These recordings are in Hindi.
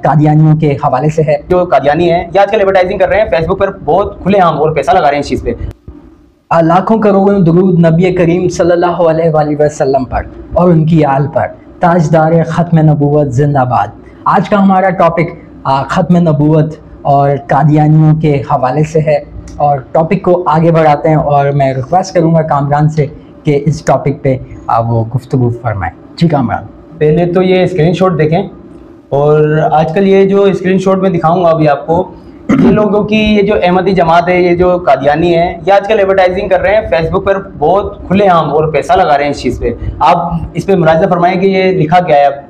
कादियानियों के हवाले से है। जो कादियानी है ये आजकल एडवर्टाइजिंग कर रहे हैं फेसबुक पर बहुत खुलेआम और पैसा लगा रहे हैं इस चीज़ पे। लाखों करोड़ों दुरूद नबी करीम सल्लल्लाहु अलैहि वसल्लम पर और उनकी आल पर। ताजदार ख़त्म नबूवत जिंदाबाद। आज का हमारा टॉपिक ख़त्म नबूवत और कादियानियों के हवाले से है और टॉपिक को आगे बढ़ाते हैं और मैं रिक्वेस्ट करूँगा कामरान से कि इस टॉपिक पे वो गुफ्तगू फरमाएं। जी कामरान। पहले तो ये स्क्रीनशॉट देखें और आजकल ये जो स्क्रीनशॉट में दिखाऊंगा अभी आपको, ये लोगों की ये जो अहमदी जमात है, ये जो कादियानी है, ये आजकल एडवर्टाइजिंग कर रहे हैं फेसबुक पर बहुत खुलेआम और पैसा लगा रहे हैं इस चीज़ पे। आप इस पे मुलाहिजा फरमाएं कि ये लिखा क्या है।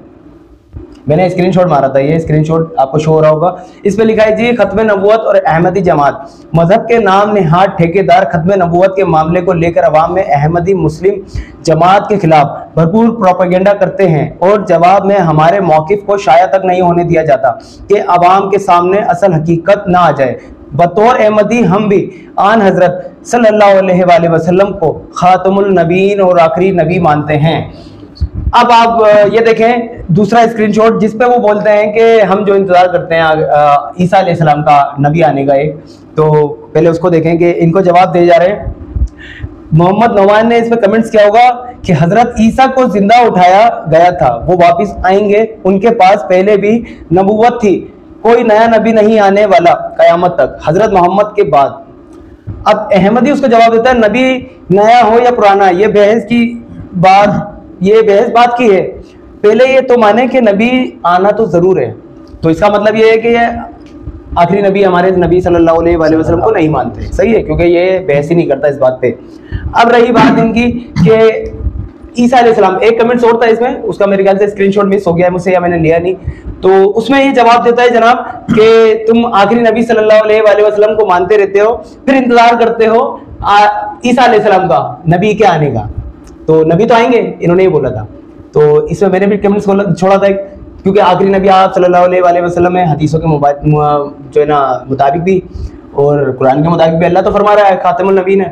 मैंने स्क्रीनशॉट मारा था, ये स्क्रीनशॉट आपको शो हो रहा होगा। इस पे लिखा है जी, खत्म नबूवत और अहमदी जमात मजहब के नाम नेहाद ठेकेदार खत्म नबूवत के मामले को लेकर अवाम में अहमदी मुस्लिम जमात के खिलाफ भरपूर प्रोपेगेंडा करते हैं और जवाब में हमारे मौकिफ को शाया तक नहीं होने दिया जाता कि अवाम के सामने असल हकीकत ना आ जाए। बतौर अहमदी हम भी आन हजरत सल्लल्लाहु अलैहि वसल्लम को खातमुल नबीन और आखिरी नबी मानते हैं। अब आप ये देखें दूसरा स्क्रीनशॉट जिस पे वो बोलते हैं कि हम जो इंतज़ार करते हैं ईसा अलैहिस्सलाम का नबी आने का एक, तो पहले उसको देखें कि इनको जवाब दे जा रहे हैं। मोहम्मद नौमान ने इस पे कमेंट्स किया होगा कि हजरत ईसा को जिंदा उठाया गया था, वो वापस आएंगे, उनके पास पहले भी नबूवत थी, कोई नया नबी नहीं आने वाला कयामत तक हजरत मोहम्मद के बाद। अब अहमदी उसको जवाब देता है नबी नया हो या पुराना, ये बहस बात की है। पहले ये तो माने कि नबी आना तो जरूर है, तो इसका मतलब ये है कि ये आखिरी नबी हमारे नबी सल्लल्लाहु अलैहि वसल्लम को नहीं मानते। सही है, क्योंकि ये बहस ही नहीं करता इस बात पे। अब रही बात इनकी कि ईसा अलैहिस्सलाम, एक कमेंट्स और था इसमें, उसका मेरे ख्याल से स्क्रीनशॉट मिस हो गया है मुझसे या मैंने लिया नहीं, तो उसमें ये जवाब देता है जनाब कि तुम आखिरी नबी सल्लल्लाहु अलैहि वसल्लम को मानते रहते हो, फिर इंतजार करते हो ईसा अलैहिस्सलाम का नबी के आने का, तो नबी तो आएंगे, इन्होंने ये बोला था। तो इसमें मैंने भी कमेंट्स छोड़ा था क्योंकि आखिरी नबी आप सल्लल्लाहु अलैहि वसल्लम है, हदीसों के जो है ना मुताबिक भी और कुरान के मुताबिक भी अल्लाह तो फरमा रहा है खातमुल नबीन है।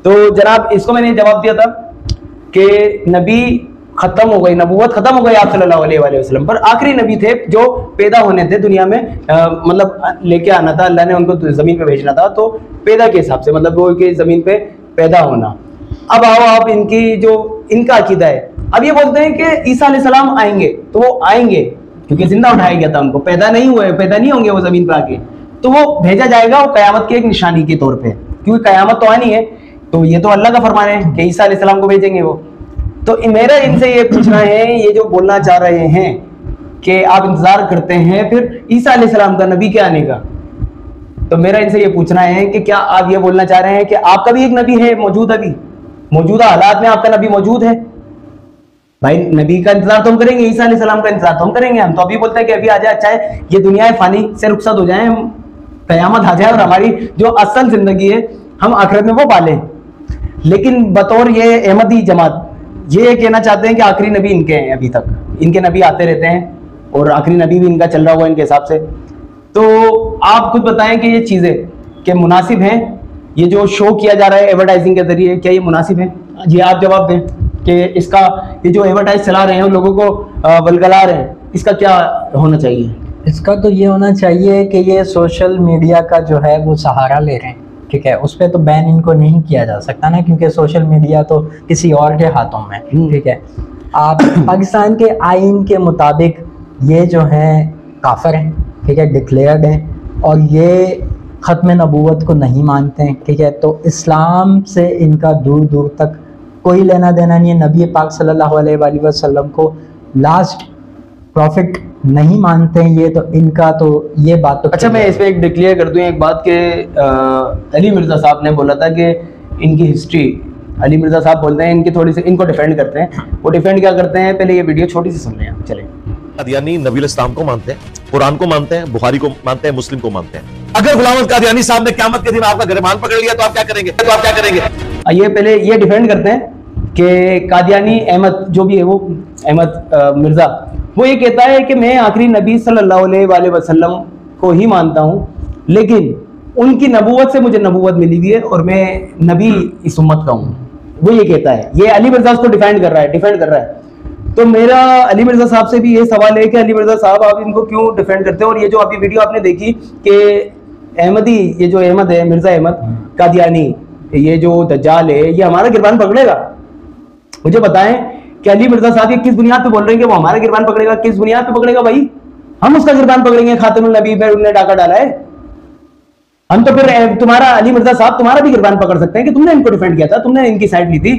तो जनाब इसको मैंने जवाब दिया था कि नबी खत्म हो गई, नबूवत खत्म हो गई आप सल्लल्लाहु अलैहि वसल्लम पर। आखिरी नबी थे जो पैदा होने थे दुनिया में, मतलब लेके आना था, अल्लाह ने उनको जमीन पे भेजना था, तो पैदा के हिसाब से मतलब वो कि जमीन पे पैदा होना। अब आओ आप इनका अकीदा है। अब ये बोलते हैं कि ईसा अलैहिस्सलाम आएंगे, तो वो आएंगे क्योंकि जिंदा उठाया गया था उनको, पैदा नहीं हुए, पैदा नहीं होंगे वो जमीन पर आके, तो वो भेजा जाएगा वो कयामत की एक निशानी के तौर पे, क्योंकि कयामत तो आनी है। तो ये तो अल्लाह का फरमान है कि ईसा अलैहिस्सलाम को भेजेंगे वो। तो मेरा इनसे ये पूछना है, ये जो बोलना चाह रहे हैं कि आप इंतजार करते हैं फिर ईसा अलैहिस्सलाम का नबी के आने का, तो मेरा इनसे ये पूछना है कि क्या आप ये बोलना चाह रहे हैं कि आपका भी एक नबी है मौजूद, अभी मौजूदा हालात में आपका नबी मौजूद है? भाई नबी का इंतजार तो हम करेंगे, ईसा अलैहिस्सलाम का इंतजार तो हम करेंगे। हम तो अभी बोलते हैं कि अभी आ जाए, अच्छा है ये दुनिया फानी से रुखसत हो जाए, कयामत आ जाए और हमारी जो असल जिंदगी है हम आखिरत में वो पालें। लेकिन बतौर ये अहमदी जमात ये कहना चाहते हैं कि आखिरी नबी इनके हैं, अभी तक इनके नबी आते रहते हैं और आखिरी नबी भी इनका चल रहा हुआ इनके हिसाब से। तो आप खुद बताएं कि ये चीज़ें क्या मुनासिब हैं? ये जो शो किया जा रहा है एडवर्टाइजिंग के जरिए, क्या ये मुनासिब है? जी आप जवाब दें कि इसका ये जो एडवर्टाइज चला रहे हैं लोगों को बलगला रहे हैं, इसका क्या होना चाहिए? इसका तो ये होना चाहिए कि ये सोशल मीडिया का जो है वो सहारा ले रहे हैं, ठीक है, उस पर तो बैन इनको नहीं किया जा सकता ना, क्योंकि सोशल मीडिया तो किसी और के हाथों में, ठीक है। आप पाकिस्तान के आइन के मुताबिक ये जो है काफिर हैं, ठीक है, डिक्लेयर्ड हैं और ये ख़त्म नबूवत को नहीं मानते हैं, ठीक है। तो इस्लाम से इनका दूर दूर तक कोई लेना देना नहीं है। नबी पाक सल्लल्लाहु अलैहि वसल्लम को लास्ट प्रॉफिट नहीं मानते हैं ये, तो इनका तो ये बात तो अच्छा, मैं इस पर एक डिक्लेयर कर दूं एक बात के अली मिर्ज़ा साहब ने बोला था कि इनकी हिस्ट्री, अली मिर्ज़ा साहब बोलते हैं इनकी थोड़ी सी, इनको डिफेंड करते हैं। वो डिफेंड क्या करते हैं, पहले ये वीडियो छोटी सी सुन लें आप। चलें। कादियानी नबी इस्लाम को मानते हैं, कुरान को मानते हैं, बुखारी को मानते हैं, मुस्लिम को मानते हैं। अगर गुलाम अहमद कादियानी साहब ने क़यामत के दिन आपका गिरबान पकड़ लिया तो आप क्या करेंगे? ये पहले ये डिफेंड करते हैं कि कादियानी अहमद जो भी है वो अहमद मिर्ज़ा, वो ये कहता है कि मैं आखिरी नबी सल्लल्लाहु अलैहि वसल्लम को ही मानता हूँ, लेकिन उनकी नबूवत से मुझे नबूवत मिली हुई है और मैं नबी इस उम्मत का हूँ। वो ये कहता है, ये अली मिर्ज़ा उसको डिफेंड कर रहा है। तो मेरा अली मिर्जा साहब से भी ये सवाल है कि अली मिर्जा साहब आप इनको क्यों डिफेंड करते हैं? और ये जो अभी वीडियो आपने देखी कि अहमदी, ये जो अहमद है, मिर्जा अहमद कादियानी, ये जो दज्जाल है, ये हमारा गिरबान पकड़ेगा? मुझे बताएं कि अली मिर्जा साहब ये किस बुनियाद पे बोल रहे हैं कि वो हमारा गिरबान पकड़ेगा? किस बुनियाद पे पकड़ेगा भाई? हम उसका गिरबान पकड़ेंगे, खातमुल नबी पे उन्होंने डाका डाला है। हम तो फिर तुम्हारा अली मिर्जा साहब तुम्हारा भी गिरबान पकड़ सकते हैं कि तुमने इनको डिफेंड किया था, तुमने इनकी साइड ली थी।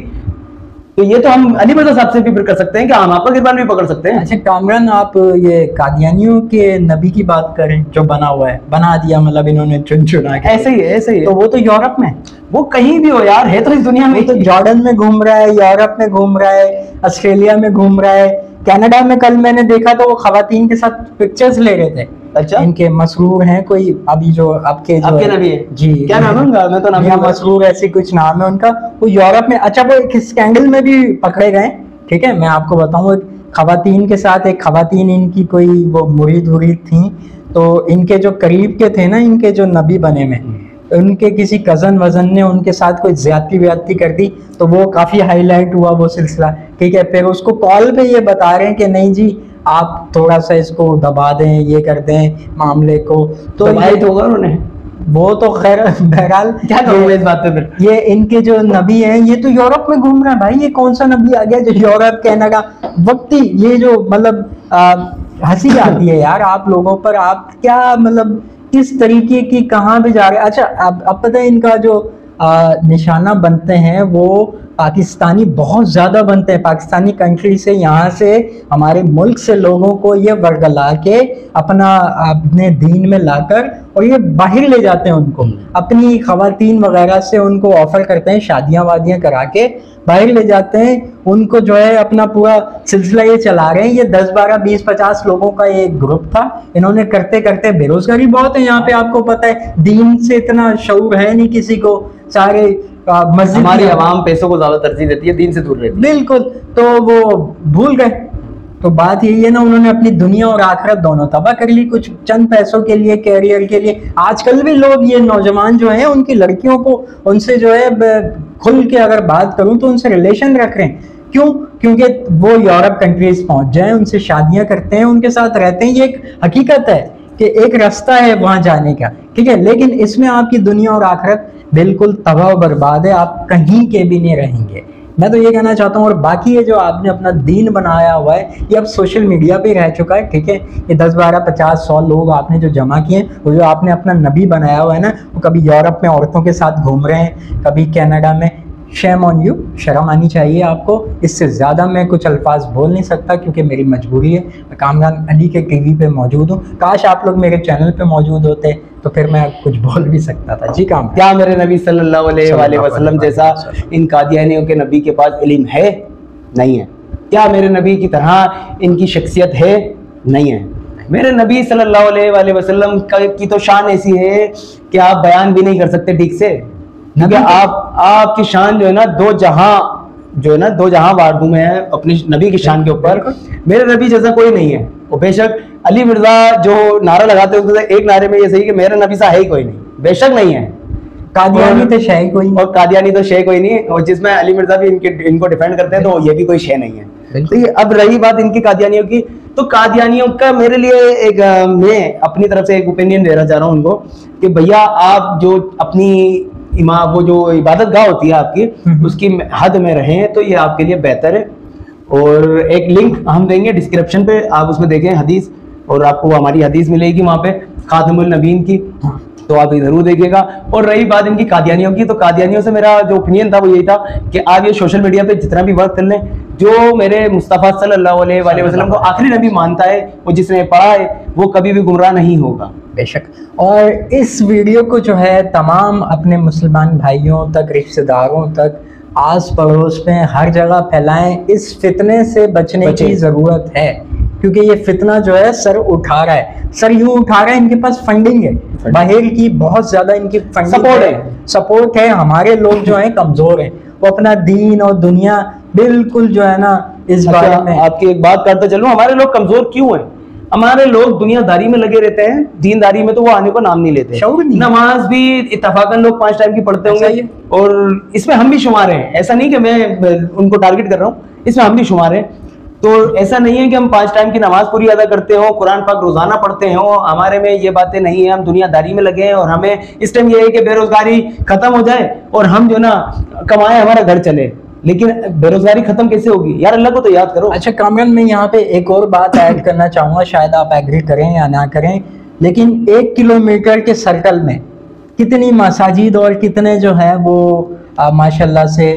तो ये तो हम अली मिर्जा साहब से भी फिर कर सकते हैं कि हम आपका गिरबान भी पकड़ सकते हैं। अच्छा कामरान, आप ये कादियानियों के नबी की बात करें जो बना हुआ है, बना दिया मतलब इन्होंने चुन चुना के। ऐसे ही है, ऐसे ही है। तो वो तो यूरोप में, वो कहीं भी हो यार, है तो इस दुनिया में। वो तो जॉर्डन में घूम रहा है, यूरोप में घूम रहा है, ऑस्ट्रेलिया में घूम रहा है, कनाडा में कल मैंने देखा तो वो खवातीन के साथ पिक्चर्स ले रहे थे। अच्छा, इनके मसरूर हैं कोई अभी जो आपके नबी है जी, क्या नाम है उनका? मैं तो नाम मसरूर ऐसी कुछ नाम है उनका। वो यूरोप में, अच्छा वो एक स्कैंडल में भी पकड़े गए। ठीक है, मैं आपको बताऊं, एक खवातीन के साथ, एक खवातीन इनकी कोई वो मुरीद थी, तो इनके जो करीब के थे ना, इनके जो नबी बने में, उनके किसी कजन वजन ने उनके साथ कोई ज्यादती कर दी, तो वो काफी हाईलाइट हुआ वो सिलसिला। ठीक है, फिर उसको कॉल पे ये बता रहे हैं कि नहीं जी आप थोड़ा सा इसको दबा दें, ये कर दें मामले को। तो होगा उन्होंने, वो तो खैर बहरहाल क्या करूँगा इस बात पे। फिर ये इनके जो नबी हैं, ये तो यूरोप में घूम रहा है भाई। ये कौन सा नबी आ गया जो यूरोप, कनाडा, वक्ती, ये जो मतलब हंसी आती है यार आप लोगों पर। आप क्या मतलब किस तरीके की कहाँ भी जा रहे हैं। अच्छा अब पता है इनका जो निशाना बनते हैं वो पाकिस्तानी बहुत ज्यादा बनते हैं, पाकिस्तानी कंट्री से, यहाँ से हमारे मुल्क से लोगों को ये वर्गला के अपने दीन में लाकर और ये बाहर ले जाते हैं उनको, अपनी खवातीन वगैरह से उनको ऑफर करते हैं, शादियां वादियां करा के बाहर ले जाते हैं उनको, जो है अपना पूरा सिलसिला ये चला रहे हैं। ये 10, 12, 20, 50 लोगों का एक ग्रुप था। इन्होंने करते करते, बेरोजगारी बहुत है यहाँ पे, आपको पता है, दीन से इतना शऊर है नहीं किसी को, सारे मस्जिद, हमारी आवाम पैसों को ज्यादा तरजीह देती है, दीन से दूर रहती है। बिल्कुल, तो वो भूल गए। तो बात यही है ना, उन्होंने अपनी दुनिया और आखिरत दोनों तबाह कर ली कुछ चंद पैसों के लिए, कैरियर के लिए। आजकल भी लोग, ये नौजवान जो हैं, उनकी लड़कियों को, उनसे जो है खुल के अगर बात करूं तो उनसे रिलेशन रख रहे हैं। क्यों? क्योंकि वो यूरोप कंट्रीज पहुंच जाएं, उनसे शादियां करते हैं, उनके साथ रहते हैं। ये एक हकीकत है कि एक रास्ता है वहां जाने का। ठीक है, लेकिन इसमें आपकी दुनिया और आखिरत बिल्कुल तबाह बर्बाद है, आप कहीं के भी नहीं रहेंगे। मैं तो ये कहना चाहता हूँ। और बाकी ये जो आपने अपना दीन बनाया हुआ है, ये अब सोशल मीडिया पे रह चुका है। ठीक है, ये 10, 12, 50, 100 लोग आपने जो जमा किए, वो जो आपने अपना नबी बनाया हुआ है ना, वो कभी यूरोप में औरतों के साथ घूम रहे हैं, कभी कनाडा में। शेम ऑन यू, शर्म आनी चाहिए आपको। इससे ज़्यादा मैं कुछ अल्फाज बोल नहीं सकता क्योंकि मेरी मजबूरी है। मैं कामरान अली के टीवी पे मौजूद हूँ। काश आप लोग मेरे चैनल पे मौजूद होते तो फिर मैं कुछ बोल भी सकता था। जी काम, क्या मेरे नबी सल्लल्लाहु अलैहि वसल्लम जैसा इन कादियानियों के नबी के पास इल्म है? नहीं है। क्या मेरे नबी की तरह इनकी शख्सियत है? नहीं है। मेरे नबी सल्लल्लाहु अलैहि वसल्लम की तो शान ऐसी है कि आप बयान भी नहीं कर सकते ठीक से, क्योंकि आपकी शान जो है ना, दो जहां वार दूं मैं अपने नबी की शान के ऊपर। मेरे नबी जैसा कोई नहीं है। और बेशक अली मिर्जा जो नारा लगाते हैं उसमें एक नारे में ये सही कि मेरे नबी सा है ही कोई नहीं, बेशक नहीं है। कादियानी तो शय कोई नहीं, और कादियानी तो शय कोई नहीं। और जिसमें अली मिर्जा भी इनको डिफेंड करते हैं तो ये भी कोई शय नहीं है। तो ये अब रही बात इनकी कादियानियों की, तो कादियानियों का मेरे लिए एक मैं अपनी तरफ से एक ओपिनियन देना चाह रहा हूँ उनको कि भैया आप जो अपनी वो जो इबादत गाह होती है आपकी, उसकी हद में रहें तो ये आपके लिए बेहतर है। और एक लिंक हम देंगे डिस्क्रिप्शन पे, आप उसमें देखें हदीस, और आपको हमारी हदीस मिलेगी वहाँ पे खातमुल नबीन की, तो आप ये जरूर देखिएगा। और रही बात इनकी कादियानियों की, तो कादियानियों से मेरा जो ओपिनियन था वो यही था कि आप ये सोशल मीडिया पे जितना भी वर्क कर लें, जो मेरे मुस्तफ़ा सल्लल्लाहु अलैहि वसल्लम को आखिरी नबी मानता है, वो जिसने पढ़ा है, वो कभी भी गुमराह नहीं होगा। बेशक। और इस वीडियो को जो है तमाम अपने मुसलमान भाइयों तक, रिश्तेदारों तक, आस पड़ोस में हर जगह फैलाएं। इस फितने से बचने की ज़रूरत है, क्योंकि ये फितना जो है सर उठा रहा है, सर यूं उठा रहा है। इनके पास फंडिंग है, बाहर की बहुत ज़्यादा इनकी फंडिंग सपोर्ट है। हमारे लोग जो हैं कमज़ोर हैं, वो अपना दीन और दुनिया बिल्कुल जो है ना इस बारे में। आपकी एक बात करते चलूं, हमारे लोग कमज़ोर क्यों हैं? हमारे लोग दुनियादारी में लगे रहते हैं, दीनदारी में तो वो आने को नाम नहीं लेते। नमाज भी इत्तफाकन लोग 5 टाइम की पढ़ते होंगे, और इसमें हम भी शुमार हैं। ऐसा नहीं कि मैं उनको टारगेट कर रहा हूँ, इसमें हम भी शुमार हैं। तो ऐसा नहीं है कि हम 5 टाइम की नमाज पूरी अदा करते हो, कुरान पाक रोजाना पढ़ते हो, हमारे में ये बातें नहीं है। हम दुनियादारी में लगे हैं और हमें इस टाइम ये है कि बेरोजगारी खत्म हो जाए और हम जो ना कमाए, हमारा घर चले। लेकिन बेरोजगारी खत्म कैसे होगी यार? अल्लाह को तो याद करो। अच्छा कामरान, मैं यहाँ पे एक और बात ऐड करना चाहूंगा, शायद आप एग्री करें या ना करें, लेकिन 1 किलोमीटर के सर्कल में कितनी मसाजिद और कितने जो है वो माशाल्लाह से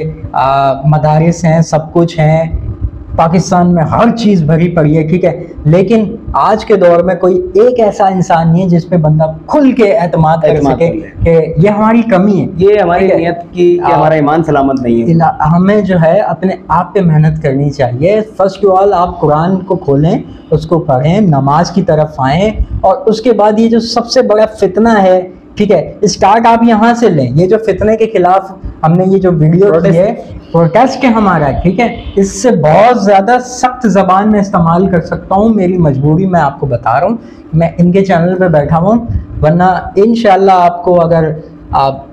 मदारिस हैं, सब कुछ हैं। पाकिस्तान में हर चीज़ भरी पड़ी है, ठीक है, लेकिन आज के दौर में कोई एक ऐसा इंसान नहीं है जिस पे बंदा खुल के एतमाद कर सके कि ये हमारी कमी है, ये हमारी नियत की, हमारा ईमान सलामत नहीं है। हमें जो है अपने आप पे मेहनत करनी चाहिए। फर्स्ट ऑफ ऑल आप कुरान को खोलें, उसको पढ़ें, नमाज की तरफ आएँ, और उसके बाद ये जो सबसे बड़ा फितना है, ठीक है, स्टार्ट आप यहाँ से लें। ये जो फितने के खिलाफ हमने ये जो वीडियो की है, प्रोटेस्ट है हमारा, ठीक है, इससे बहुत ज़्यादा सख्त ज़बान में इस्तेमाल कर सकता हूँ। मेरी मजबूरी मैं आपको बता रहा हूँ, मैं इनके चैनल पे बैठा हूँ, वरना इंशाल्लाह आपको अगर आप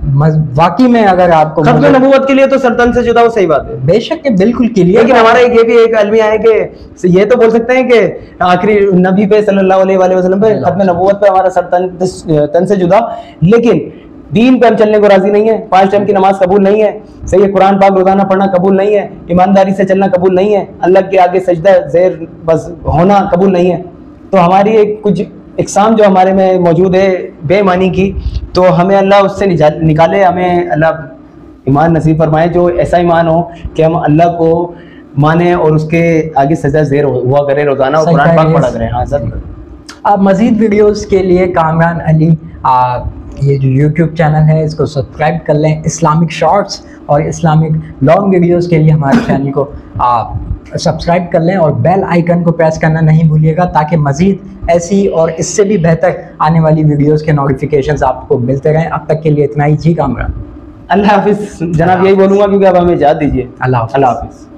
वाकई में अगर आपको खत्म नबूवत के लिए तो सरतन से जुदा हो, सही बात है, बेशक के बिल्कुल क्लियर। लेकिन हमारा ये भी एक अलमिया है कि ये तो बोल सकते हैं कि आखिरी नबी पे सल्लल्लाहु अलैहि वसल्लम पे, खत्म नबूवत पे हमारा सर तन से जुदा, लेकिन दीन पे हम चलने को राजी नहीं है। 5 टाइम की नमाज कबूल नहीं है, सही है, कुरान पाक रोजाना पढ़ना कबूल नहीं है, ईमानदारी से चलना कबूल नहीं है, अल्लाह के आगे सजदा ज़ेर बस होना कबूल नहीं है। तो हमारी एक कुछ इकसाम जो हमारे में मौजूद है बेईमानी की, तो हमें अल्लाह उससे निकाले, हमें अल्लाह ईमान नसीब फरमाए, जो ऐसा ईमान हो कि हम अल्लाह को माने और उसके आगे सजदा ज़ेर हुआ करे रोजाना, और कुरान पाक पढ़ा करें। हाँ सर, आप मज़ीद वीडियोस के लिए कामरान अली ये जो YouTube चैनल है इसको सब्सक्राइब कर लें। इस्लामिक शॉर्ट्स और इस्लामिक लॉन्ग वीडियोस के लिए हमारे चैनल को आप सब्सक्राइब कर लें और बेल आइकन को प्रेस करना नहीं भूलिएगा, ताकि मज़ीद ऐसी और इससे भी बेहतर आने वाली वीडियोस के नोटिफिकेशंस आपको मिलते रहें। अब तक के लिए इतना ही। जी कामरान, अल्लाह हाफिज़ जनाब, यही बोलूँगा क्योंकि अब हमें इजाज़त दीजिए। अल्लाह हाफिज़।